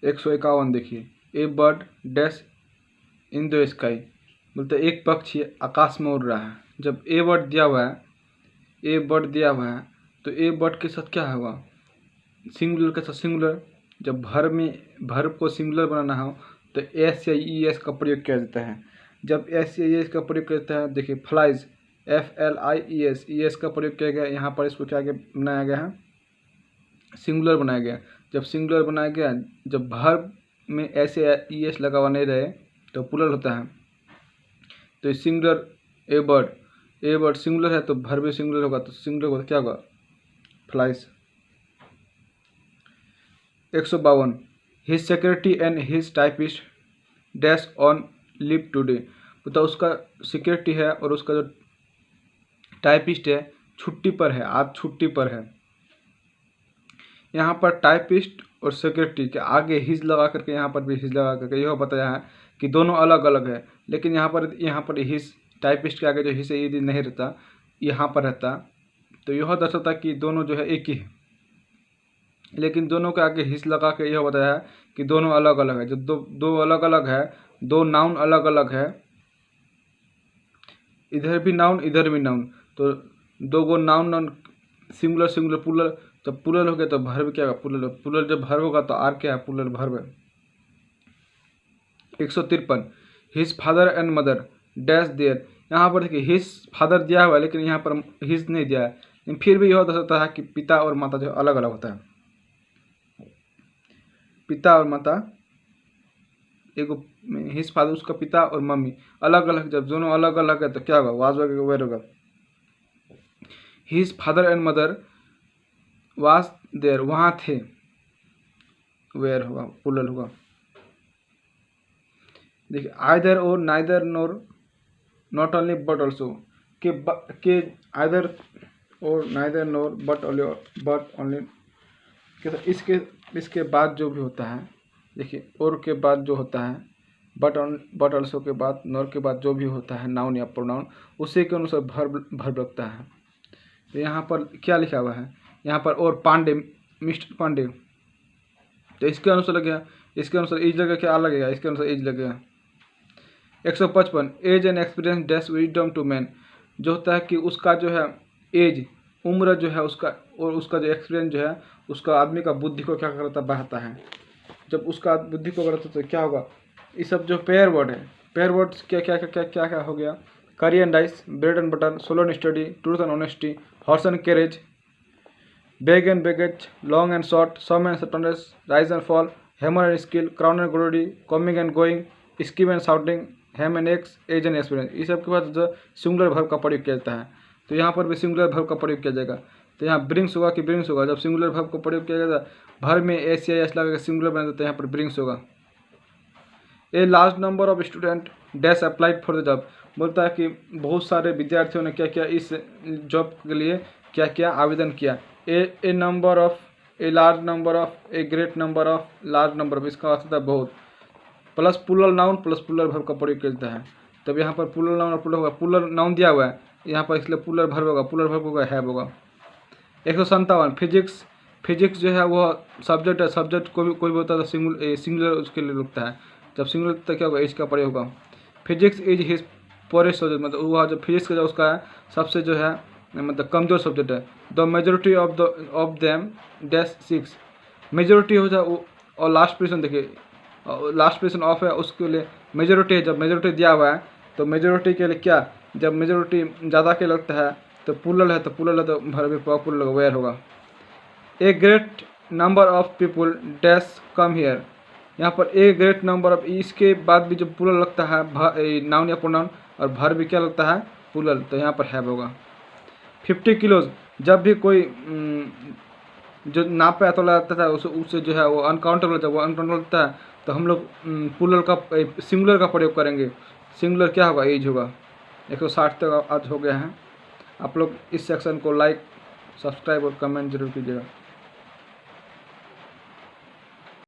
151 देखिए, a bird dash in the sky, बोलते एक पक्षी आकाश में उड़ रहा है। जब ए बर्ड दिया हुआ है, ए बर्ड दिया हुआ है तो ए बर्ड के साथ क्या होगा, सिंगुलर के साथ सिंगुलर। जब भर्ब को सिंगुलर बनाना हो तो एस या ई एस का प्रयोग किया जाता है। जब एस या ई एस का प्रयोग किया जाता है, देखिए फ्लाइज FLIES, ई एस का प्रयोग किया गया, यहाँ पर इसको क्या बनाया गया है, सिंगुलर बनाया गया। जब सिंगुलर बनाया गया, जब भर्ब में एस या ई एस लगा हुआ नहीं रहे तो प्लूरल होता है। तो सिंगुलर ए बर्ड सिंगुलर है तो भर्ब भी सिंगुलर होगा, तो सिंगुलर होगा क्या होगा, flies. 152 his secretary and his typist dash on leave today, बताओ उसका सेक्रेटरी है और उसका जो टाइपिस्ट है छुट्टी पर है, आज छुट्टी पर है। यहाँ पर टाइपिस्ट और सेक्रेटरी के आगे हिज लगा करके, यहाँ पर भी हिज लगा करके यह बताया है कि दोनों अलग अलग है। लेकिन यहाँ पर हिज, टाइपिस्ट के आगे जो हिज ये नहीं रहता, यहाँ पर रहता, तो यह दर्शाता कि दोनों जो है एक ही है। लेकिन दोनों के आगे हिज लगा के यह बताया है कि दोनों अलग अलग है। जब दो अलग अलग है, दो नाउन अलग अलग है, इधर भी नाउन इधर भी नाउन, तो दो गो नाउन सिंगुलर सिंगुलर प्लूरल, जब प्लूरल हो गया तो भर्ब क्या होगा, प्लूरल जब भर्ब होगा तो आर क्या है, प्लूरल भर्ब है। 153 his father and mother dash there, यहाँ पर देखिए हिज फादर दिया हुआ है लेकिन यहाँ पर हिज नहीं दिया है, लेकिन फिर भी यह दर्शाता है कि पिता और माता जो अलग अलग होता है। पिता और माता, एक हिज फादर उसका पिता और मम्मी अलग अलग, जब दोनों अलग अलग है तो क्या होगा, वाज वेयर होगा। His father and mother was there, वहाँ थे, वेयर होगा, प्लूरल होगा। देखिए either or neither nor not only but also के either or neither nor but only इसके बाद जो भी होता है, देखिए और के बाद जो होता है, बट ऑल्सो के बाद, नॉर के बाद जो भी होता है नाउन या प्रोनाउन, उसी के अनुसार भर्ब लगता है। तो यहाँ पर क्या लिखा हुआ है, यहाँ पर और पांडे, मिस्टर पांडे, तो इसके अनुसार लगेगा, इसके अनुसार एज लगेगा, क्या लगेगा, इसके अनुसार एज लगेगा। 155 age and experience dash wisdom to man, जो होता है कि उसका जो है एज, उम्र जो है उसका, और उसका जो एक्सपीरियंस जो है उसका आदमी का बुद्धि को क्या करता, बढ़ाता है। जब उसका बुद्धि को बढ़ाता है तो क्या होगा, ये सब जो पेयर वर्ड है, पेयर वर्ड क्या क्या क्या क्या क्या हो गया, curry and dice, bread and butter, slow and steady, truth and honesty, horse and carriage, bag and baggage, long and short, sum and substance, rise and fall, hammer and skill, crown and glory, coming and going, scheme and shouting, ham and eggs, age and experience, ये सब के बाद जो singular verb का प्रयोग किया जाता है। तो यहाँ पर भी सिंगुलर भर्ब का प्रयोग किया जाएगा। तो यहाँ ब्रिंग्स होगा कि ब्रिंग्स होगा, जब सिंगुलर भर्ब का प्रयोग किया जाएगा भर्ब में एस या एस लगा के सिंगुलर बना देता है, यहाँ पर ब्रिंग्स होगा। ए large number of student dash applied for the job, बोलता है कि बहुत सारे विद्यार्थियों ने क्या किया, इस जॉब के लिए क्या किया, आवेदन किया। A number of, a large number of, a great number of, large number of, इसका अर्थ होता है बहुत, plus plural noun plus plural verb का प्रयोग किया जाता है। तब यहाँ पर प्लूरल नाउन और प्लूरल होगा, प्लूरल नाउन दिया हुआ है यहाँ पर, इसलिए प्लूरल भर्ब होगा, प्लूरल भर्ब होगा हैव होगा। 157 फिजिक्स जो है वह सब्जेक्ट है, सब्जेक्ट कोई भी होता है तो सिंगुलर उसके लिए रुकता है। जब सिंगुलर तो क्या होगा, एज का प्रयोग होगा। Physics is his forest subject, मतलब वह जो फिजिक्स का जो उसका है सबसे जो है मतलब कमजोर सब्जेक्ट है। The majority of them dash 6, majority हो जाए और लास्ट पोजीशन देखिए, लास्ट पोजीशन ऑफ है उसके लिए मेजोरिटी है। जब मेजोरिटी दिया हुआ है तो मेजोरिटी के लिए क्या, जब मेजोरिटी ज़्यादा के लगता है तो प्लूरल है, तो प्लूरल है तो भर्ब प्लूरल वेयर होगा। ए great number of people dash come here, यहाँ पर ए ग्रेट नंबर ऑफ, इसके बाद भी जो प्लूरल लगता है नाउन या प्रोनाउन, और भर्ब भी क्या लगता है, प्लूरल, तो यहाँ पर हैव होगा। 50 किलोज, जब भी कोई जो नापे या तोला जाता है उससे जो है वो अनकाउंटेबल, जब वो अनकाउंटेबल लगता है तो हम लोग प्लूरल का, सिंगुलर का प्रयोग करेंगे। सिंगुलर क्या होगा, एज होगा। 160 तक आज हो गया है। आप लोग इस सेक्शन को लाइक, सब्सक्राइब और कमेंट जरूर कीजिएगा।